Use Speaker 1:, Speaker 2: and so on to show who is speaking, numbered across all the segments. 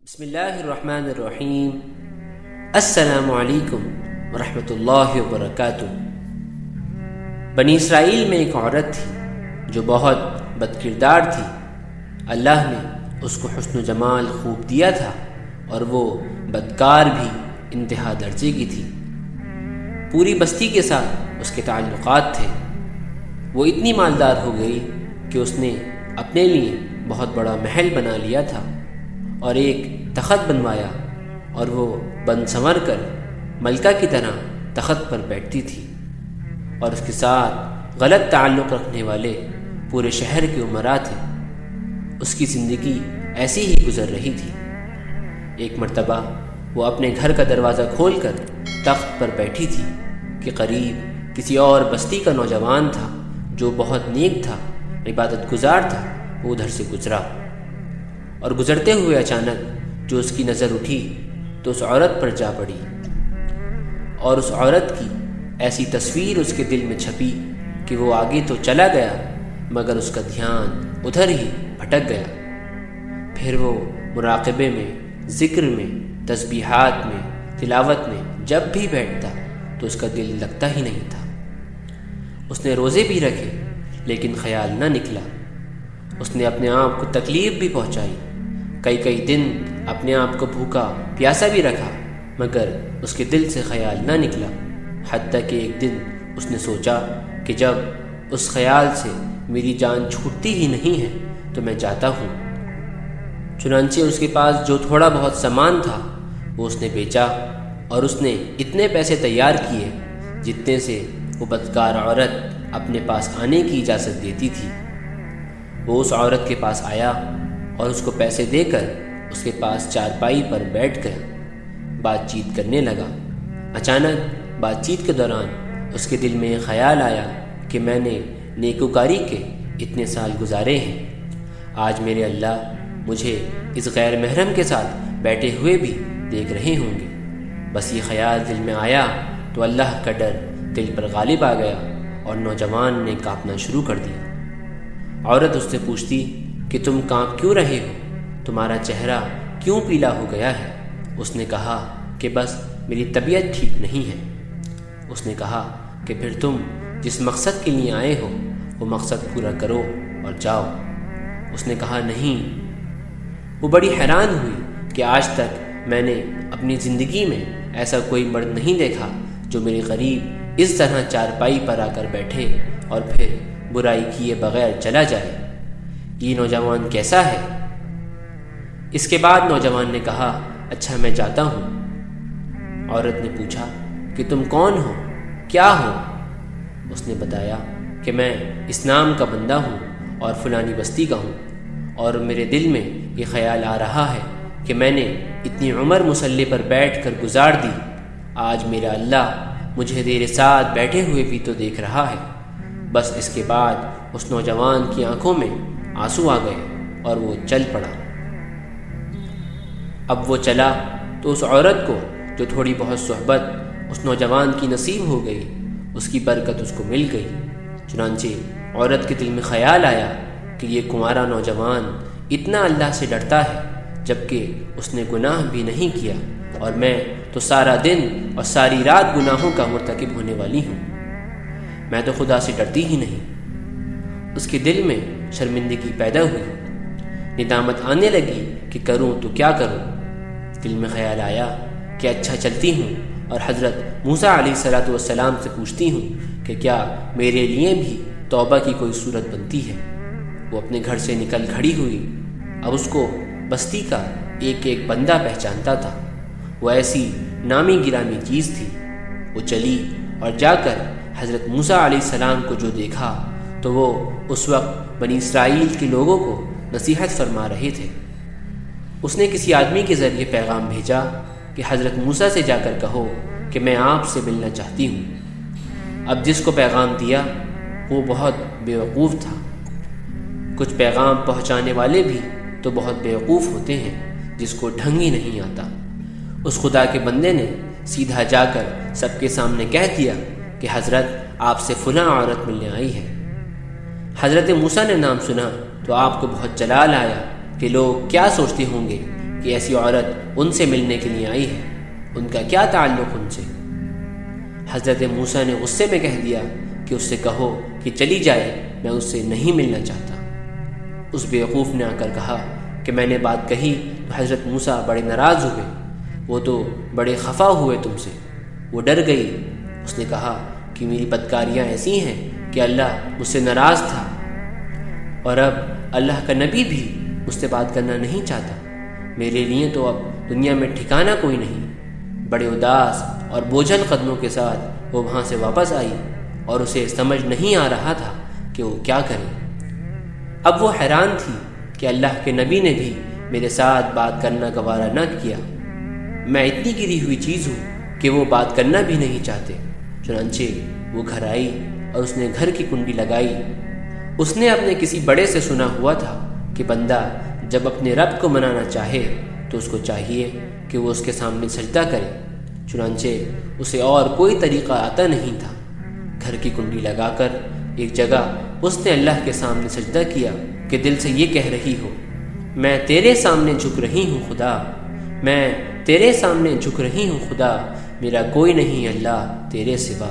Speaker 1: بسم اللہ الرحمن الرحیم۔ السلام علیکم ورحمۃ اللہ وبرکاتہ۔ بنی اسرائیل میں ایک عورت تھی جو بہت بد کردار تھی۔ اللہ نے اس کو حسن و جمال خوب دیا تھا اور وہ بدکار بھی انتہا درجے کی تھی۔ پوری بستی کے ساتھ اس کے تعلقات تھے۔ وہ اتنی مالدار ہو گئی کہ اس نے اپنے لیے بہت بڑا محل بنا لیا تھا اور ایک تخت بنوایا، اور وہ بن سنور کر ملکہ کی طرح تخت پر بیٹھتی تھی، اور اس کے ساتھ غلط تعلق رکھنے والے پورے شہر کے امراء تھے۔ اس کی زندگی ایسی ہی گزر رہی تھی۔ ایک مرتبہ وہ اپنے گھر کا دروازہ کھول کر تخت پر بیٹھی تھی کہ قریب کسی اور بستی کا نوجوان تھا جو بہت نیک تھا، عبادت گزار تھا، وہ ادھر سے گزرا، اور گزرتے ہوئے اچانک جو اس کی نظر اٹھی تو اس عورت پر جا پڑی، اور اس عورت کی ایسی تصویر اس کے دل میں چھپی کہ وہ آگے تو چلا گیا مگر اس کا دھیان ادھر ہی بھٹک گیا۔ پھر وہ مراقبے میں، ذکر میں، تسبیحات میں، تلاوت میں جب بھی بیٹھتا تو اس کا دل لگتا ہی نہیں تھا۔ اس نے روزے بھی رکھے لیکن خیال نہ نکلا۔ اس نے اپنے آپ کو تکلیف بھی پہنچائی، کئی دن اپنے آپ کو بھوکا پیاسا بھی رکھا مگر اس کے دل سے خیال نہ نکلا، حتیٰ کہ ایک دن اس نے سوچا کہ جب اس خیال سے میری جان چھوٹتی ہی نہیں ہے تو میں جاتا ہوں۔ چنانچہ اس کے پاس جو تھوڑا بہت سامان تھا وہ اس نے بیچا، اور اس نے اتنے پیسے تیار کیے جتنے سے وہ بدکار عورت اپنے پاس آنے کی اجازت دیتی تھی۔ وہ اس عورت کے پاس آیا اور اس کو پیسے دے کر اس کے پاس چارپائی پر بیٹھ گیا، بات چیت کرنے لگا۔ اچانک بات چیت کے دوران اس کے دل میں یہ خیال آیا کہ میں نے نیکوکاری کے اتنے سال گزارے ہیں، آج میرے اللہ مجھے اس غیر محرم کے ساتھ بیٹھے ہوئے بھی دیکھ رہے ہوں گے۔ بس یہ خیال دل میں آیا تو اللہ کا ڈر دل پر غالب آ گیا اور نوجوان نے کانپنا شروع کر دیا۔ عورت اس سے پوچھتی کہ تم کانپ کیوں رہے ہو؟ تمہارا چہرہ کیوں پیلا ہو گیا ہے؟ اس نے کہا کہ بس میری طبیعت ٹھیک نہیں ہے۔ اس نے کہا کہ پھر تم جس مقصد کے لیے آئے ہو وہ مقصد پورا کرو اور جاؤ۔ اس نے کہا نہیں۔ وہ بڑی حیران ہوئی کہ آج تک میں نے اپنی زندگی میں ایسا کوئی مرد نہیں دیکھا جو میرے قریب اس طرح چارپائی پر آ کر بیٹھے اور پھر برائی کیے بغیر چلا جائے۔ یہ نوجوان کیسا ہے؟ اس کے بعد نوجوان نے کہا اچھا میں جاتا ہوں۔ عورت نے پوچھا کہ تم کون ہو، کیا ہو؟ اس نے بتایا کہ میں اس نام کا بندہ ہوں اور فلانی بستی کا ہوں، اور میرے دل میں یہ خیال آ رہا ہے کہ میں نے اتنی عمر مصلی پر بیٹھ کر گزار دی، آج میرا اللہ مجھے تیرے ساتھ بیٹھے ہوئے بھی تو دیکھ رہا ہے۔ بس اس کے بعد اس نوجوان کی آنکھوں میں آنسو آ گئے اور وہ چل پڑا۔ اب وہ چلا تو اس عورت کو جو تھوڑی بہت صحبت اس نوجوان کی نصیب ہو گئی، اس کی برکت اس کو مل گئی۔ چنانچہ عورت کے دل میں خیال آیا کہ یہ کنوارا نوجوان اتنا اللہ سے ڈرتا ہے جبکہ اس نے گناہ بھی نہیں کیا، اور میں تو سارا دن اور ساری رات گناہوں کا مرتکب ہونے والی ہوں، میں تو خدا سے ڈرتی ہی نہیں۔ اس کے دل میں شرمندگی پیدا ہوئی، ندامت آنے لگی کہ کروں تو کیا کروں۔ دل میں خیال آیا کہ اچھا چلتی ہوں اور حضرت موسیٰ علیہ السلام سے پوچھتی ہوں کہ کیا میرے لیے بھی توبہ کی کوئی صورت بنتی ہے۔ وہ اپنے گھر سے نکل کھڑی ہوئی۔ اب اس کو بستی کا ایک بندہ پہچانتا تھا، وہ ایسی نامی گرامی چیز تھی۔ وہ چلی اور جا کر حضرت موسیٰ علیہ السلام کو جو دیکھا تو وہ اس وقت بنی اسرائیل کے لوگوں کو نصیحت فرما رہے تھے۔ اس نے کسی آدمی کے ذریعے پیغام بھیجا کہ حضرت موسیٰ سے جا کر کہو کہ میں آپ سے ملنا چاہتی ہوں۔ اب جس کو پیغام دیا وہ بہت بیوقوف تھا۔ کچھ پیغام پہنچانے والے بھی تو بہت بیوقوف ہوتے ہیں جس کو ڈھنگ ہی نہیں آتا۔ اس خدا کے بندے نے سیدھا جا کر سب کے سامنے کہہ دیا کہ حضرت آپ سے فلاں عورت ملنے آئی ہے۔ حضرت موسیٰ نے نام سنا تو آپ کو بہت جلال آیا کہ لوگ کیا سوچتے ہوں گے کہ ایسی عورت ان سے ملنے کے لیے آئی ہے، ان کا کیا تعلق ان سے؟ حضرت موسیٰ نے غصے میں کہہ دیا کہ اس سے کہو کہ چلی جائے، میں اس سے نہیں ملنا چاہتا۔ اس بیوقوف نے آ کر کہا کہ میں نے بات کہی تو حضرت موسیٰ بڑے ناراض ہوئے، وہ تو بڑے خفا ہوئے تم سے، وہ ڈر گئی۔ اس نے کہا کہ میری بدکاریاں ایسی ہیں کہ اللہ مجھ سے ناراض تھا، اور اب اللہ کا نبی بھی مجھ سے بات کرنا نہیں چاہتا، میرے لیے تو اب دنیا میں ٹھکانہ کوئی نہیں۔ بڑے اداس اور بوجھل قدموں کے ساتھ وہ وہاں سے واپس آئی، اور اسے سمجھ نہیں آ رہا تھا کہ وہ کیا کرے۔ اب وہ حیران تھی کہ اللہ کے نبی نے بھی میرے ساتھ بات کرنا گوارا نہ کیا، میں اتنی گری ہوئی چیز ہوں کہ وہ بات کرنا بھی نہیں چاہتے۔ چنانچہ وہ گھر آئی اور اس نے گھر کی کنڈی لگائی۔ اس نے اپنے کسی بڑے سے سنا ہوا تھا کہ بندہ جب اپنے رب کو منانا چاہے تو اس کو چاہیے کہ وہ اس کے سامنے سجدہ کرے۔ چنانچہ اسے اور کوئی طریقہ آتا نہیں تھا۔ گھر کی کنڈی لگا کر ایک جگہ اس نے اللہ کے سامنے سجدہ کیا کہ دل سے یہ کہہ رہی ہو، میں تیرے سامنے جھک رہی ہوں خدا، میں تیرے سامنے جھک رہی ہوں خدا، میرا کوئی نہیں اللہ تیرے سوا۔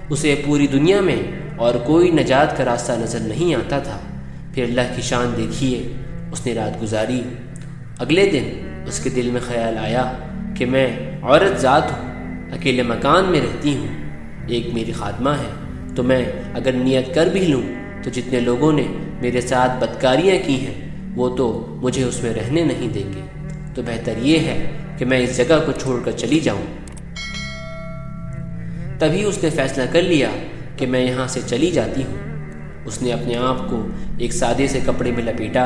Speaker 1: اسے پوری دنیا میں اور کوئی نجات کا راستہ نظر نہیں آتا تھا۔ پھر اللہ کی شان دیکھیے، اس نے رات گزاری۔ اگلے دن اس کے دل میں خیال آیا کہ میں عورت ذات ہوں، اکیلے مکان میں رہتی ہوں، ایک میری خادمہ ہے، تو میں اگر نیت کر بھی لوں تو جتنے لوگوں نے میرے ساتھ بدکاریاں کی ہیں وہ تو مجھے اس میں رہنے نہیں دیں گے، تو بہتر یہ ہے کہ میں اس جگہ کو چھوڑ کر چلی جاؤں۔ تبھی اس نے فیصلہ کر لیا کہ میں یہاں سے چلی جاتی ہوں۔ اس نے اپنے آپ کو ایک سادے سے کپڑے میں لپیٹا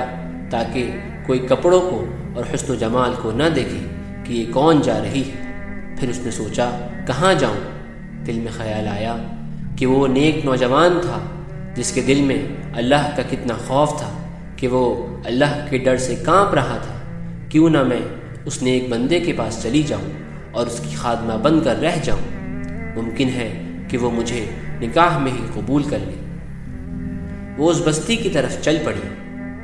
Speaker 1: تاکہ کوئی کپڑوں کو اور حسن و جمال کو نہ دیکھے کہ یہ کون جا رہی ہے۔ پھر اس نے سوچا کہاں جاؤں؟ دل میں خیال آیا کہ وہ نیک نوجوان تھا جس کے دل میں اللہ کا کتنا خوف تھا کہ وہ اللہ کے ڈر سے کانپ رہا تھا۔ کیوں نہ میں اس نیک بندے کے پاس چلی جاؤں اور اس کی خادمہ بن کر رہ جاؤں، ممکن ہے کہ وہ مجھے نکاح میں ہی قبول کر لے۔ وہ اس بستی کی طرف چل پڑی۔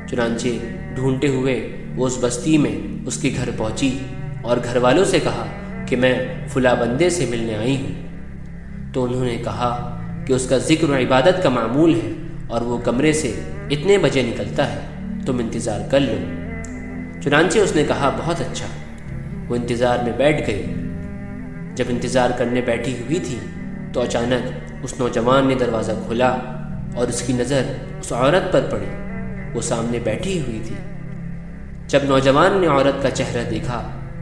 Speaker 1: چنانچہ ڈھونڈتے ہوئے وہ اس بستی میں اس کے گھر پہنچی اور گھر والوں سے کہا کہ میں فلاں بندے سے ملنے آئی ہوں۔ تو انہوں نے کہا کہ اس کا ذکر و عبادت کا معمول ہے اور وہ کمرے سے اتنے بجے نکلتا ہے، تم انتظار کر لو۔ چنانچہ اس نے کہا بہت اچھا۔ وہ انتظار میں بیٹھ گئی۔ جب انتظار کرنے بیٹھی ہوئی تھی تو اچانک اس نوجوان نے دروازہ کھولا اور اس کی نظر اس عورت پر پڑی۔ وہ سامنے بیٹھی ہوئی تھی۔ جب نوجوان نے عورت کا چہرہ دیکھا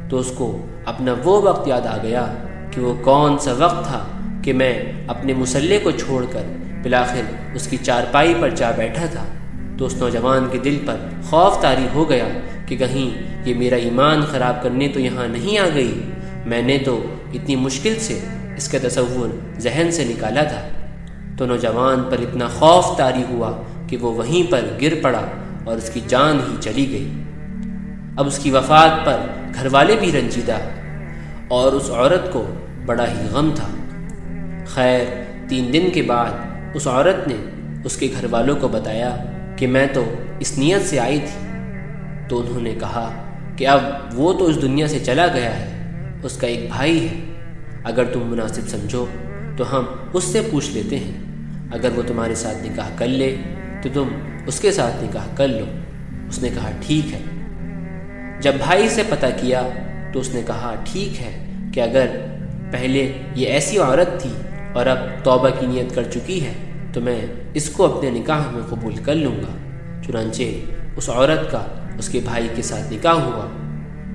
Speaker 1: تو اس کو اپنا وہ وقت یاد آ گیا کہ وہ کون سا وقت تھا کہ میں اپنے مصلے کو چھوڑ کر بالآخر اس کی چارپائی پر جا بیٹھا تھا۔ تو اس نوجوان کے دل پر خوف طاری ہو گیا کہ کہیں یہ میرا ایمان خراب کرنے تو یہاں نہیں آ گئی۔ میں نے تو اتنی مشکل سے اس کا تصور ذہن سے نکالا تھا۔ تو نوجوان پر اتنا خوف طاری ہوا کہ وہ وہیں پر گر پڑا اور اس کی جان ہی چلی گئی۔ اب اس کی وفات پر گھر والے بھی رنجیدہ اور اس عورت کو بڑا ہی غم تھا۔ خیر 3 دن کے بعد اس عورت نے اس کے گھر والوں کو بتایا کہ میں تو اس نیت سے آئی تھی۔ تو انہوں نے کہا کہ اب وہ تو اس دنیا سے چلا گیا ہے، اس کا ایک بھائی ہے، اگر تم مناسب سمجھو تو ہم اس سے پوچھ لیتے ہیں، اگر وہ تمہارے ساتھ نکاح کر لے تو تم اس کے ساتھ نکاح کر لو۔ اس نے کہا ٹھیک ہے۔ جب بھائی سے پتہ کیا تو اس نے کہا ٹھیک ہے کہ اگر پہلے یہ ایسی عورت تھی اور اب توبہ کی نیت کر چکی ہے تو میں اس کو اپنے نکاح میں قبول کر لوں گا۔ چنانچہ اس عورت کا اس کے بھائی کے ساتھ نکاح ہوا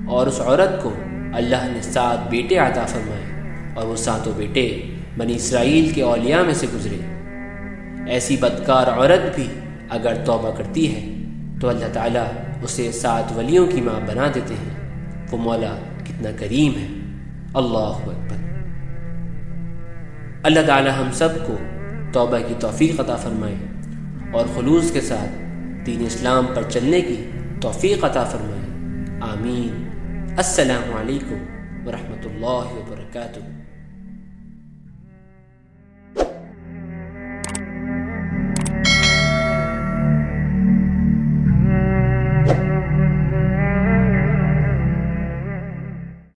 Speaker 1: اور اس عورت کو اللہ نے 7 بیٹے عطا فرمائے اور وہ 7 بیٹے بنی اسرائیل کے اولیاء میں سے گزرے۔ ایسی بدکار عورت بھی اگر توبہ کرتی ہے تو اللہ تعالیٰ اسے 7 ولیوں کی ماں بنا دیتے ہیں۔ وہ مولا کتنا کریم ہے۔ اللہ اکبر۔ اللہ تعالیٰ ہم سب کو توبہ کی توفیق عطا فرمائے اور خلوص کے ساتھ دین اسلام پر چلنے کی توفیق عطا فرمائے۔ آمین۔ السلام علیکم ورحمۃ اللہ وبرکاتہ۔